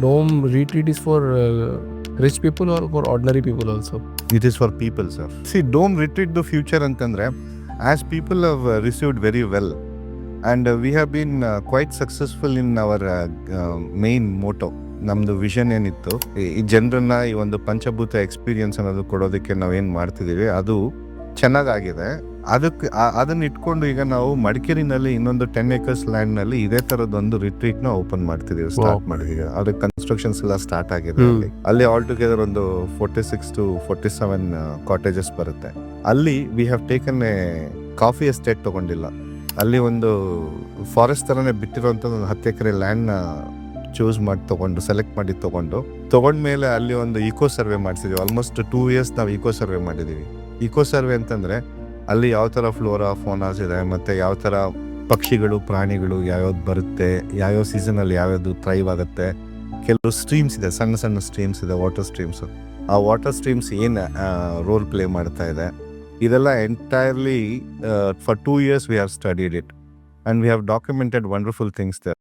Dome retreat is for rich people or for ordinary people also? It is for people, sir. See, Dome Retreat the future ಅಂತಂದ್ರೆ, as people have received very well, and we have been quite successful in our main motto. ನಮ್ದು vision ಏನಿತ್ತು, ಈ ಜನರನ್ನ ಈ ಒಂದು ಪಂಚಭೂತ experience ಅನ್ನೋದು ಕೊಡೋದಕ್ಕೆ ನಾವೇನ್ ಮಾಡ್ತಿದೀವಿ ಅದು ಚೆನ್ನಾಗಾಗಿದೆ. ಅದನ್ನ ಇಟ್ಕೊಂಡು ಈಗ ನಾವು ಮಡಿಕೇರಿನಲ್ಲಿ ಇನ್ನೊಂದು 10 acres ಲ್ಯಾಂಡ್ ನಲ್ಲಿ ಇದೇ ತರದೊಂದು ರಿಟ್ರೀಟ್ ನ ಓಪನ್ ಮಾಡ್ತಿದೀವಿ, ಸ್ಟಾರ್ಟ್ ಮಾಡಿದೀವಿ. ಅದಕ್ಕೆ ಕನ್ಸ್ಟ್ರಕ್ಷನ್ಸ್ ಎಲ್ಲ ಸ್ಟಾರ್ಟ್ ಆಗಿದೆ. ಅಲ್ಲಿ ಆಲ್ ಟುಗೆದರ್ ಒಂದು 46 to 47 ಕಾಟೇಜಸ್ ಬರುತ್ತೆ. ಅಲ್ಲಿ we have taken A coffee estate ತಗೊಂಡಿಲ್ಲ, ಅಲ್ಲಿ ಒಂದು ಫಾರೆಸ್ಟ್ ತರನೇ ಬಿಟ್ಟಿರುವಂತ ಒಂದು 10 ಎಕರೆ ಲ್ಯಾಂಡ್ ನ ಚೂಸ್ ಮಾಡಿ ಸೆಲೆಕ್ಟ್ ಮಾಡಿ ತಗೊಂಡ್ಮೇಲೆ ಅಲ್ಲಿ ಒಂದು ಈಕೋ ಸರ್ವೆ ಮಾಡಿಸಿದ್ವಿ. ಆಲ್ಮೋಸ್ಟ್ 2 years ನಾವು ಈಕೋ ಸರ್ವೆ ಮಾಡಿದೀವಿ. ಈಕೋ ಸರ್ವೆ ಅಂತಂದ್ರೆ ಅಲ್ಲಿ ಯಾವ ತರ ಫ್ಲೋರಾ ಫೋನಾಸ್ ಇದೆ, ಮತ್ತೆ ಯಾವ ತರ ಪಕ್ಷಿಗಳು ಪ್ರಾಣಿಗಳು ಯಾವ್ಯಾವ್ದು ಬರುತ್ತೆ, ಯಾವ್ಯಾವ ಸೀಸನ್ ಅಲ್ಲಿ ಯಾವ್ಯಾವ್ದು ಥ್ರೈವ್ ಆಗುತ್ತೆ. ಕೆಲವು ಸ್ಟ್ರೀಮ್ಸ್ ಇದೆ, ಸಣ್ಣ ಸಣ್ಣ ಸ್ಟ್ರೀಮ್ಸ್ ಇದೆ, ವಾಟರ್ ಸ್ಟ್ರೀಮ್ಸ್. ಆ ವಾಟರ್ ಸ್ಟ್ರೀಮ್ಸ್ ಏನ್ ರೋಲ್ ಪ್ಲೇ ಮಾಡ್ತಾ ಇದೆ, ಇದೆಲ್ಲ entirely for 2 years we have studied it and we have documented wonderful things there.